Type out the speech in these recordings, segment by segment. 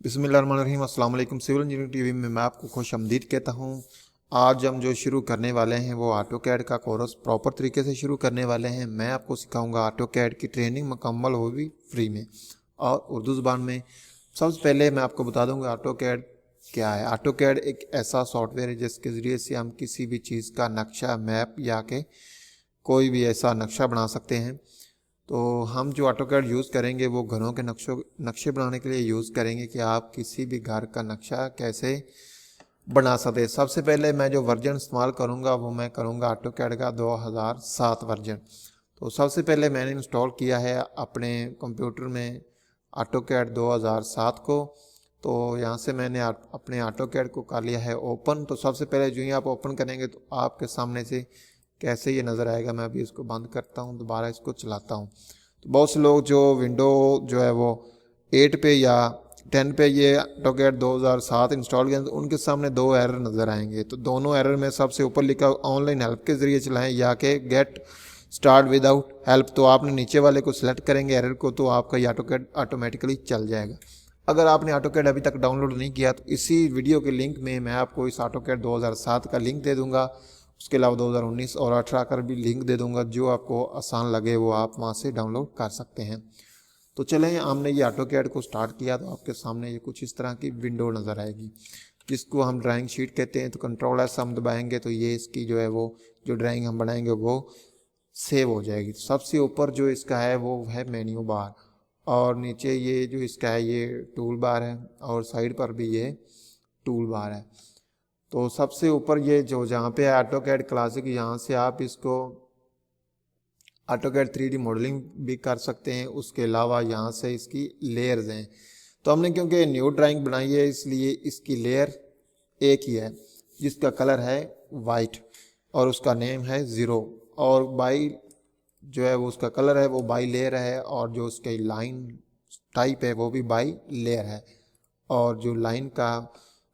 बिस्मिल्लाहिर्रहमानिर्रहीम। अस्सलाम वालेकुम। सिविल इंजीनियरिंग टीवी में मैं आपको खुश आमदीद कहता हूँ। आज हम जो शुरू करने वाले हैं वो ऑटो कैड का कोर्स प्रॉपर तरीके से शुरू करने वाले हैं। मैं आपको सिखाऊंगा ऑटो कैड की ट्रेनिंग मुकम्मल होगी फ्री में और उर्दू ज़बान में। सबसे पहले मैं आपको बता दूंगा ऑटो कैड क्या है। ऑटो कैड एक ऐसा सॉफ्टवेयर है जिसके ज़रिए से हम किसी भी चीज़ का नक्शा, मैप या के कोई भी ऐसा नक्शा बना सकते हैं। तो हम जो ऑटो कैड यूज़ करेंगे वो घरों के नक्शे बनाने के लिए यूज़ करेंगे कि आप किसी भी घर का नक्शा कैसे बना सकते हैं। सबसे पहले मैं जो वर्जन इस्तेमाल करूँगा वो मैं करूँगा ऑटो कैड का 2007 वर्जन। तो सबसे पहले मैंने इंस्टॉल किया है अपने कंप्यूटर में ऑटो कैड 2007 को। तो यहाँ से मैंने अपने ऑटो कैड को कर लिया है ओपन। तो सबसे पहले जो ही आप ओपन करेंगे तो आपके सामने से कैसे ये नज़र आएगा। मैं अभी इसको बंद करता हूँ, दोबारा इसको चलाता हूँ। तो बहुत से लोग जो विंडो जो है वो 8 पे या 10 पे ये ऑटो कैड 2007 इंस्टॉल किया तो उनके सामने दो एरर नज़र आएंगे। तो दोनों एरर में सबसे ऊपर लिखा ऑनलाइन हेल्प के ज़रिए चलाएं या कि गेट स्टार्ट विदाउट हेल्प। तो आपने नीचे वाले को सिलेक्ट करेंगे एरर को तो आपका ये ऑटो कैड ऑटोमेटिकली चल जाएगा। अगर आपने ऑटो कैड अभी तक डाउनलोड नहीं किया तो इसी वीडियो के लिंक में मैं आपको इस ऑटो कैड 2007 का लिंक दे दूंगा। उसके अलावा 2019 और 18 का भी लिंक दे दूंगा। जो आपको आसान लगे वो आप वहाँ से डाउनलोड कर सकते हैं। तो चलें, हमने ये ऑटो कैड को स्टार्ट किया तो आपके सामने ये कुछ इस तरह की विंडो नज़र आएगी जिसको हम ड्राइंग शीट कहते हैं। तो कंट्रोल एस हम दबाएंगे तो ये इसकी जो है वो जो ड्राइंग हम बनाएंगे वो सेव हो जाएगी। तो सबसे ऊपर जो इसका है वो है मेन्यू बार और नीचे ये जो इसका है ये टूल बार है और साइड पर भी ये टूल बार है। तो सबसे ऊपर ये जो जहाँ पे है ऑटो कैड क्लासिक, यहाँ से आप इसको ऑटो कैड 3D मॉडलिंग भी कर सकते हैं। उसके अलावा यहाँ से इसकी लेयर्स हैं। तो हमने क्योंकि न्यू ड्राइंग बनाई है इसलिए इसकी लेयर एक ही है जिसका कलर है वाइट और उसका नेम है 0 और बाई जो है वो उसका कलर है वो बाई लेयर है और जो उसके लाइन टाइप है वो भी बाई लेयर है और जो लाइन का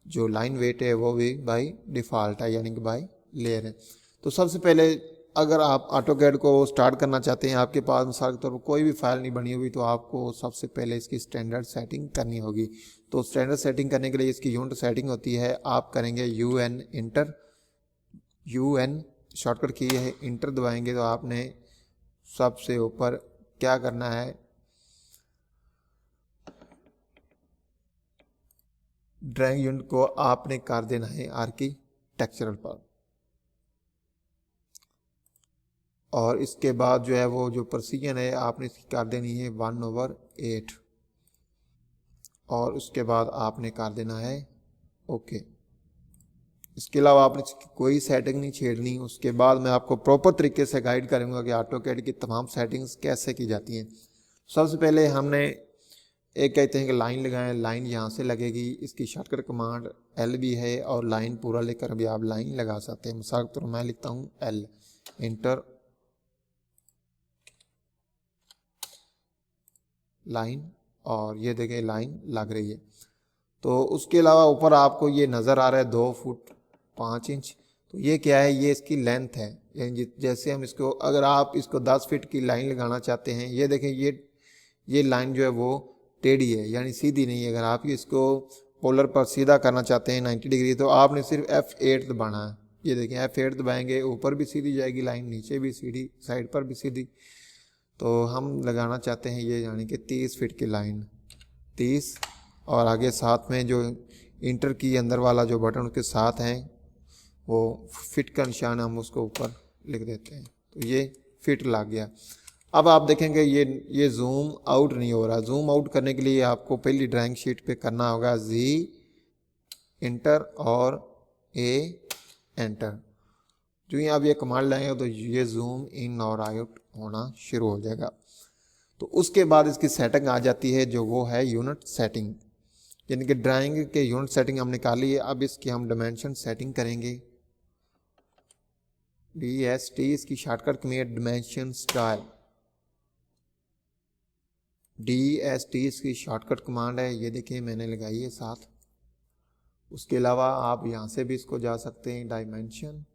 जो लाइन वेट है वो भी बाई डिफ़ॉल्ट है यानी कि बाई लेयर है। तो सबसे पहले अगर आप ऑटो कैड को स्टार्ट करना चाहते हैं, आपके पास मिसाल के तौर पर कोई भी फाइल नहीं बनी हुई तो आपको सबसे पहले इसकी स्टैंडर्ड सेटिंग करनी होगी। तो स्टैंडर्ड सेटिंग करने के लिए इसकी यूनिट सेटिंग होती है। आप करेंगे UN इंटर, UN शॉर्टकट की है, इंटर दबाएंगे तो आपने सबसे ऊपर क्या करना है, ड्राइंग यूनिट को आपने कर देना है आर्किटेक्चरल पर और इसके बाद जो है वो जो प्रोसीजर है आपने इसकी कर देनी है 1/8 और उसके बाद आपने कर देना है ओके। इसके अलावा आपने कोई सेटिंग नहीं छेड़नी। उसके बाद मैं आपको प्रॉपर तरीके से गाइड करूंगा कि ऑटो कैड की तमाम सेटिंग्स कैसे की जाती हैं। सबसे पहले हमने एक कहते हैं कि लाइन लगाएं, लाइन यहाँ से लगेगी। इसकी शॉर्टकट कमांड L भी है और लाइन पूरा लेकर भी आप लाइन लगा सकते हैं। मिसाल के तौर मैं लिखता हूँ L इंटर लाइन और ये देखें लाइन लग रही है। तो उसके अलावा ऊपर आपको ये नज़र आ रहा है 2 फुट 5 इंच। तो ये क्या है, ये इसकी लेंथ है। यानी जैसे हम इसको अगर आप इसको 10 फीट की लाइन लगाना चाहते हैं, ये देखें ये लाइन जो है वो टेढ़ी है यानी सीधी नहीं है। अगर आप इसको पोलर पर सीधा करना चाहते हैं 90 डिग्री तो आपने सिर्फ F8 दबाना है। ये देखें F8 दबाएंगे ऊपर भी सीधी जाएगी लाइन, नीचे भी सीधी, साइड पर भी सीधी। तो हम लगाना चाहते हैं ये यानी कि 30 फीट की लाइन 30 और आगे साथ में जो इंटर की अंदर वाला जो बटन उसके साथ हैं वो फिट का निशान हम उसको ऊपर लिख देते हैं। तो ये फिट लग गया। अब आप देखेंगे ये जूम आउट नहीं हो रहा। जूम आउट करने के लिए आपको पहली ड्राइंग शीट पे करना होगा Z इंटर और A एंटर। जो ही आप ये कमांड लाएंगे तो ये जूम इन और आउट होना शुरू हो जाएगा। तो उसके बाद इसकी सेटिंग आ जाती है जो वो है यूनिट सेटिंग, यानी कि ड्राइंग के यूनिट सेटिंग हमने निकाल ली है। अब इसकी हम डायमेंशन सेटिंग करेंगे। DST इसकी शॉर्टकट में डायमेंशन स्टाइल, DST इसकी शॉर्टकट कमांड है। ये देखिए मैंने लगाई है साथ। उसके अलावा आप यहाँ से भी इसको जा सकते हैं डायमेंशन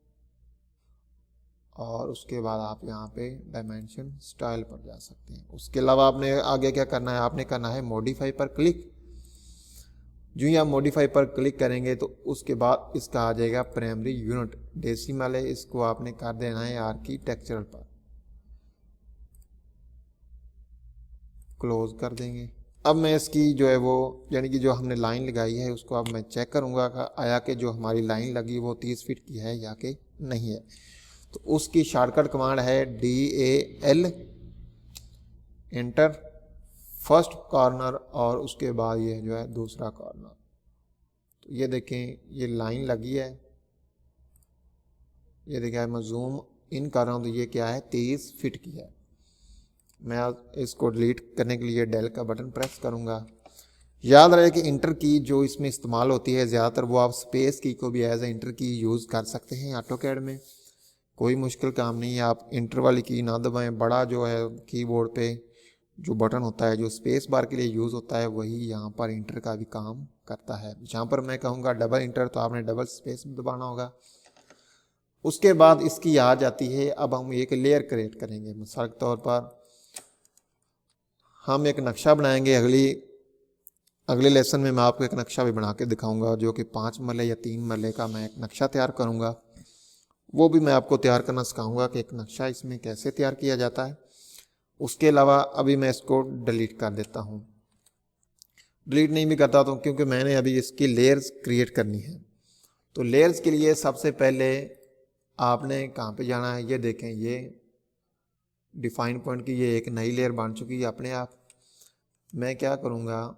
और उसके बाद आप यहाँ पे डायमेंशन स्टाइल पर जा सकते हैं। उसके अलावा आपने आगे क्या करना है, आपने करना है मॉडिफाई पर क्लिक जो ही आप मॉडिफाई पर क्लिक करेंगे तो उसके बाद इसका आ जाएगा प्राइमरी यूनिट डेसिमल है, इसको आपने कर देना है आर्किटेक्चरल पर, क्लोज कर देंगे। अब मैं इसकी जो है वो यानी कि जो हमने लाइन लगाई है उसको अब मैं चेक करूंगा आया कि जो हमारी लाइन लगी वो 30 फीट की है या कि नहीं है। तो उसकी शॉर्टकट कमांड है DAL, एंटर, फर्स्ट कॉर्नर और उसके बाद ये जो है दूसरा कॉर्नर। तो ये देखें ये लाइन लगी है, ये देखिए मैं जूम इन कर रहा हूँ तो ये क्या है 30 फीट की है। मैं इसको डिलीट करने के लिए डेल का बटन प्रेस करूँगा। याद रहे कि इंटर की जो इसमें इस्तेमाल होती है ज़्यादातर वो आप स्पेस की को भी एज ए इंटर की यूज़ कर सकते हैं ऑटोकैड में, कोई मुश्किल काम नहीं है। आप इंटर वाली की ना दबाएं, बड़ा जो है कीबोर्ड पे जो बटन होता है जो स्पेस बार के लिए यूज़ होता है वही यहाँ पर इंटर का भी काम करता है। जहाँ पर मैं कहूँगा डबल इंटर तो आपने डबल स्पेस में दबाना होगा। उसके बाद इसकी आ जाती है, अब हम एक लेयर क्रिएट करेंगे। मिसाल के तौर पर हम एक नक्शा बनाएंगे, अगले लेसन में मैं आपको एक नक्शा भी बना के दिखाऊंगा जो कि 5 मरले या 3 मरले का मैं एक नक्शा तैयार करूंगा, वो भी मैं आपको तैयार करना सिखाऊंगा कि एक नक्शा इसमें कैसे तैयार किया जाता है। उसके अलावा अभी मैं इसको डिलीट कर देता हूँ, डिलीट नहीं भी करता तो क्योंकि मैंने अभी इसकी लेयर्स क्रिएट करनी है। तो लेयर्स के लिए सबसे पहले आपने कहाँ पे जाना है, ये देखें ये डिफाइन पॉइंट की ये एक नई लेयर बन चुकी है अपने आप। मैं क्या करूँगा,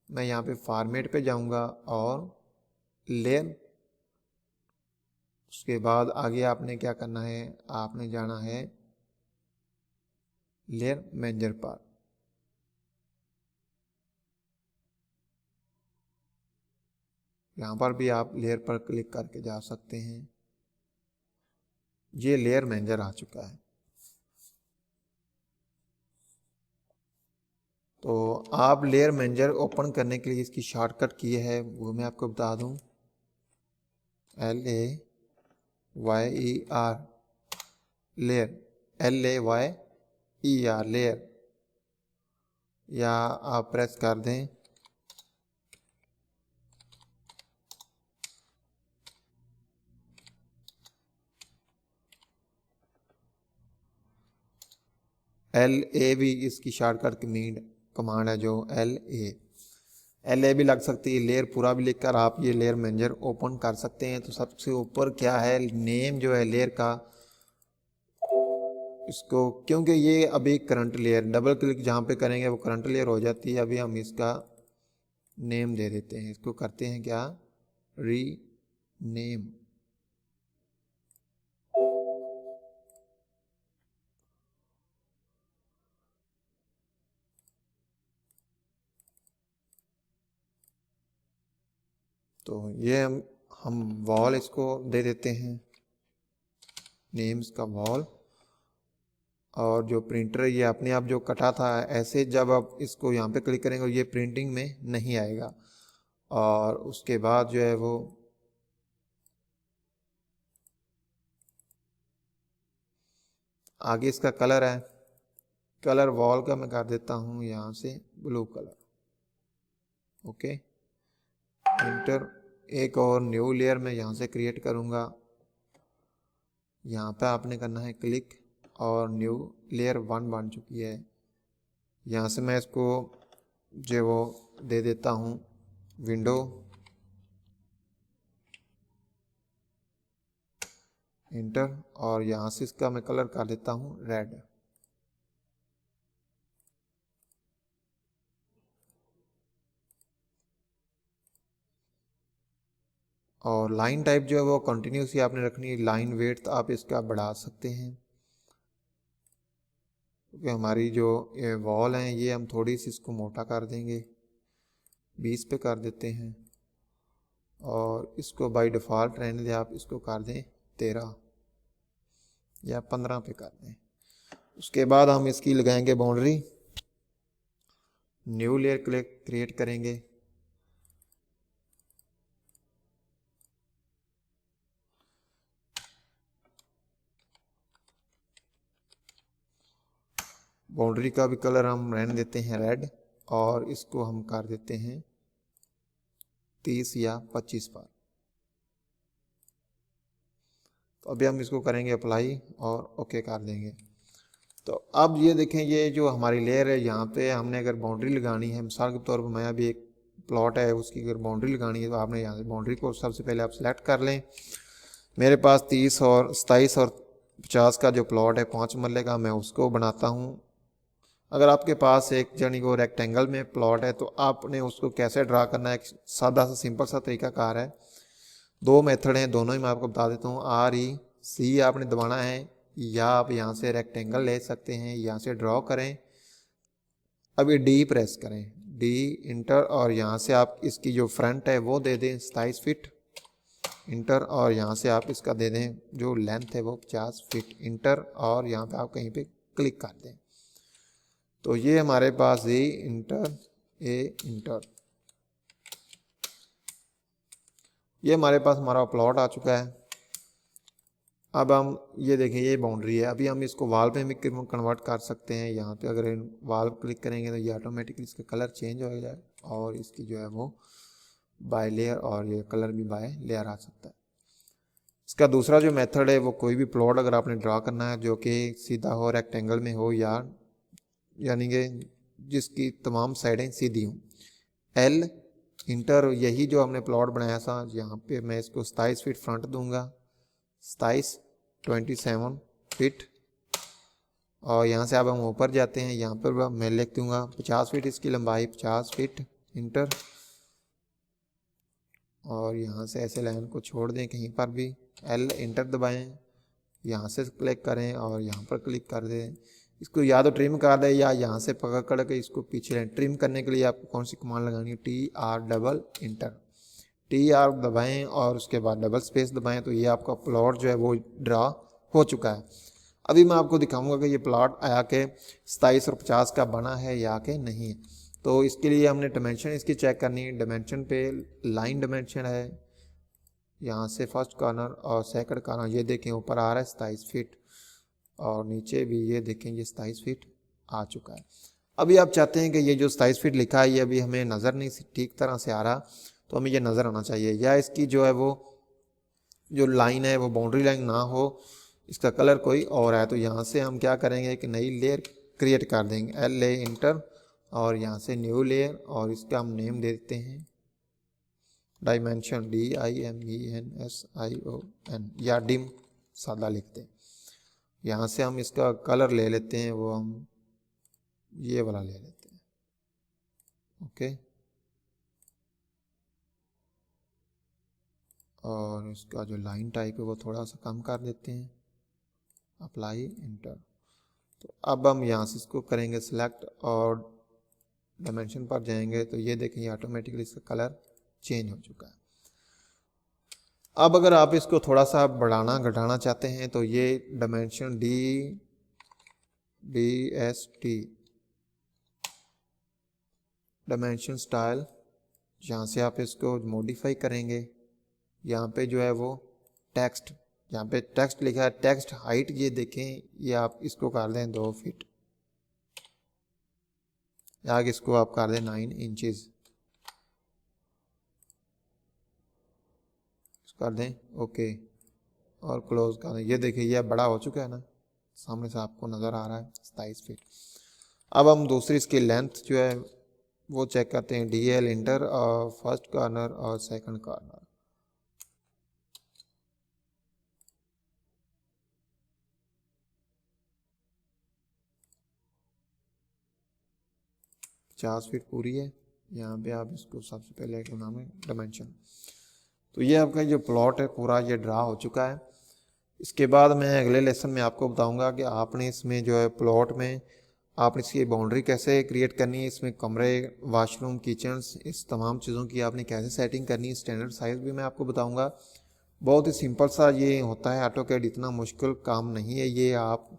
मैं यहाँ पे फॉर्मेट पे जाऊँगा और लेयर, उसके बाद आगे आपने क्या करना है, आपने जाना है लेयर मैनेजर पर। यहाँ पर भी आप लेयर पर क्लिक करके जा सकते हैं। ये लेयर मैनेजर आ चुका है। तो आप लेयर मैनेजर ओपन करने के लिए इसकी शॉर्टकट की है वो मैं आपको बता दूं, LAYER, लेयर, LAYER लेयर, या आप प्रेस कर दें LA भी इसकी शॉर्टकट कमांड है जो LA भी लग सकती है। लेयर पूरा भी लिखकर आप ये लेयर मैनेजर ओपन कर सकते हैं। तो सबसे ऊपर क्या है नेम जो है लेयर का, इसको क्योंकि ये अभी करंट लेयर, डबल क्लिक जहाँ पे करेंगे वो करंट लेयर हो जाती है। अभी हम इसका नेम दे देते हैं, इसको करते हैं क्या, री नेम। तो ये हम वॉल इसको दे देते हैं, नेम्स का वॉल। और जो प्रिंटर ये अपने आप जो कटा था ऐसे जब आप इसको यहाँ पे क्लिक करेंगे ये प्रिंटिंग में नहीं आएगा। और उसके बाद जो है वो आगे इसका कलर है, कलर वॉल का मैं कर देता हूँ यहाँ से ब्लू कलर। ओके, इंटर, एक और न्यू लेयर मैं यहाँ से क्रिएट करूँगा। यहाँ पे आपने करना है क्लिक और न्यू लेयर 1 बन चुकी है। यहाँ से मैं इसको जो वो दे देता हूँ विंडो, इंटर, और यहाँ से इसका मैं कलर कर देता हूँ रेड। और लाइन टाइप जो है वो कंटिन्यूस ही आपने रखनी है। लाइन वेट तो आप इसका बढ़ा सकते हैं क्योंकि हमारी जो ये वॉल हैं ये हम थोड़ी सी इसको मोटा कर देंगे, 20 पे कर देते हैं। और इसको बाय डिफ़ॉल्ट रहने दें, आप इसको कर दें 13 या 15 पे कर दें। उसके बाद हम इसकी लगाएंगे बाउंड्री, न्यू लेयर क्रिएट करेंगे। बाउंड्री का भी कलर हम रहने देते हैं रेड और इसको हम कर देते हैं 30 या 25 पर। तो अभी हम इसको करेंगे अप्लाई और ओके कर देंगे। तो अब ये देखें, ये जो हमारी लेयर है यहाँ पे हमने अगर बाउंड्री लगानी है, मिसाल के तौर पर मैं अभी एक प्लॉट है उसकी अगर बाउंड्री लगानी है तो आपने यहाँ से बाउंड्री को सबसे पहले आप सिलेक्ट कर लें। मेरे पास 30 और 27 और 50 का जो प्लॉट है 5 मरले का, मैं उसको बनाता हूँ। अगर आपके पास एक जनी को रेक्टेंगल में प्लॉट है तो आपने उसको कैसे ड्रा करना है, एक सादा सा सिंपल सा तरीकाकार है। 2 मेथड हैं, दोनों ही मैं आपको बता देता हूँ। REC आपने दबाना है, या आप यहाँ से रेक्टेंगल ले सकते हैं, यहाँ से ड्रॉ करें। अभी D प्रेस करें, D इंटर, और यहाँ से आप इसकी जो फ्रंट है वो दे दें 27 फीट, इंटर, और यहाँ से आप इसका दे दें जो लेंथ है वो 50 फीट, इंटर, और यहाँ पे आप कहीं पे क्लिक कर दें। तो ये हमारे पास A इंटर, A इंटर, ये हमारे पास हमारा प्लॉट आ चुका है। अब हम ये देखें, ये बाउंड्री है। अभी हम इसको वाल पे भी कन्वर्ट कर सकते हैं। यहाँ पे अगर वाल क्लिक करेंगे तो ये ऑटोमेटिकली इसका कलर चेंज हो जाए और इसकी जो है वो बाय लेयर, और ये कलर भी बाय लेयर आ सकता है। इसका दूसरा जो मेथड है वो कोई भी प्लॉट अगर आपने ड्रा करना है जो कि सीधा हो, रेक्टेंगल में हो, या यानी कि जिसकी तमाम साइडें सीधी हों, L इंटर, यही जो हमने प्लॉट बनाया था, यहाँ पे मैं इसको 27 फीट फ्रंट दूंगा, 27 27 फीट, और यहाँ से अब हम ऊपर जाते हैं। यहाँ पर मैं लिख दूंगा 50 फीट इसकी लंबाई, 50 फीट, इंटर, और यहाँ से ऐसे लाइन को छोड़ दें कहीं पर भी, L इंटर दबाएं, यहाँ से क्लिक करें और यहाँ पर क्लिक कर दें। इसको या तो ट्रिम कर दें या यहाँ से पकड़ के इसको पीछे लें। ट्रिम करने के लिए आपको कौन सी कमांड लगानी है, TR डबल इंटर, TR दबाएं और उसके बाद डबल स्पेस दबाएं। तो ये आपका प्लॉट जो है वो ड्रा हो चुका है। अभी मैं आपको दिखाऊंगा कि ये प्लॉट आया के 27 और 50 का बना है या कि नहीं। तो इसके लिए हमने डायमेंशन इसकी चेक करनी है। डायमेंशन पे लाइन डायमेंशन है, यहाँ से फर्स्ट कॉर्नर और सेकंड कॉर्नर, ये देखें ऊपर आ रहा है 27 फीट, और नीचे भी ये देखें ये 27 फीट आ चुका है। अभी आप चाहते हैं कि ये जो 27 फीट लिखा है ये अभी हमें नज़र नहीं ठीक तरह से आ रहा, तो हमें ये नज़र आना चाहिए, या इसकी जो है वो जो लाइन है वो बाउंड्री लाइन ना हो, इसका कलर कोई और है। तो यहाँ से हम क्या करेंगे, एक नई लेयर क्रिएट कर देंगे, LA इंटर, और यहाँ से न्यू लेयर, और इसका हम नेम दे देते हैं डायमेंशन, DIMENSION, या डिम सादा लिखते हैं। यहाँ से हम इसका कलर ले लेते हैं, वो हम ये वाला ले लेते हैं, ओके, और इसका जो लाइन टाइप है वो थोड़ा सा कम कर देते हैं, अप्लाई इंटर। तो अब हम यहाँ से इसको करेंगे सिलेक्ट और डायमेंशन पर जाएंगे, तो ये देखें ये ऑटोमेटिकली इसका कलर चेंज हो चुका है। अब अगर आप इसको थोड़ा सा बढ़ाना घटाना चाहते हैं तो ये डायमेंशन DST डायमेंशन स्टाइल, यहाँ से आप इसको मॉडिफाई करेंगे। यहाँ पे जो है वो टेक्स्ट, यहाँ पे टेक्स्ट लिखा है, टेक्स्ट हाइट ये देखें, ये आप इसको कर दें 2 फीट, या इसको आप कर दें 9 इंचेस कर दें, ओके, और क्लोज कर दें। ये देखिए ये बड़ा हो चुका है ना, सामने से आपको नज़र आ रहा है 27 फीट। अब हम दूसरी इसकी लेंथ जो है वो चेक करते हैं, DL इंटर, और फर्स्ट कॉर्नर और सेकंड कॉर्नर, पचास फीट पूरी है। यहाँ पे आप इसको सबसे पहले क्या नाम है, डायमेंशन। तो ये आपका जो प्लॉट है पूरा ये ड्रा हो चुका है। इसके बाद मैं अगले लेसन में आपको बताऊंगा कि आपने इसमें जो है प्लॉट में आपने इसकी बाउंड्री कैसे क्रिएट करनी है, इसमें कमरे, वॉशरूम, किचन्स, इस तमाम चीज़ों की आपने कैसे सेटिंग करनी है, स्टैंडर्ड साइज़ भी मैं आपको बताऊंगा। बहुत ही सिंपल सा ये होता है ऑटोकैड, इतना मुश्किल काम नहीं है ये। आप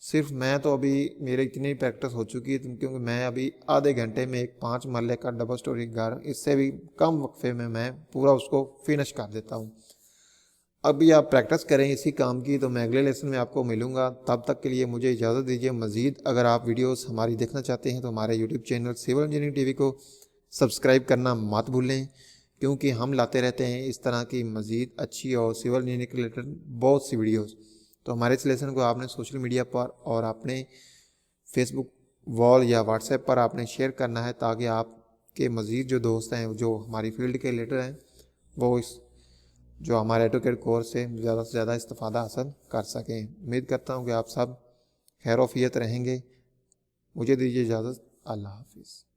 सिर्फ, मैं तो अभी मेरे इतनी प्रैक्टिस हो चुकी है क्योंकि मैं अभी आधे घंटे में एक 5 मरले का डबल स्टोरी घर, इससे भी कम वक्फे में मैं पूरा उसको फिनिश कर देता हूँ। अभी आप प्रैक्टिस करें इसी काम की, तो मैं अगले लेसन में आपको मिलूंगा। तब तक के लिए मुझे इजाज़त दीजिए। मज़ीद अगर आप वीडियोस हमारी देखना चाहते हैं तो हमारे YouTube channel civil engineering TV को सब्सक्राइब करना मत भूलें, क्योंकि हम लाते रहते हैं इस तरह की मज़ीद अच्छी और सिविल इंजीनियरिंग के रिलेटेड बहुत सी वीडियोस। तो हमारे इस लेसन को आपने सोशल मीडिया पर और अपने फेसबुक वॉल या व्हाट्सएप पर आपने शेयर करना है, ताकि आपके मज़ीद जो दोस्त हैं जो हमारी फील्ड के रिलेटेड हैं वो इस जो हमारे ऑटोकैड कोर्स से ज़्यादा इस्तेफादा हासिल कर सकें। उम्मीद करता हूँ कि आप सब खैर वफियत रहेंगे। मुझे दीजिए इजाज़त। अल्लाह हाफिज़।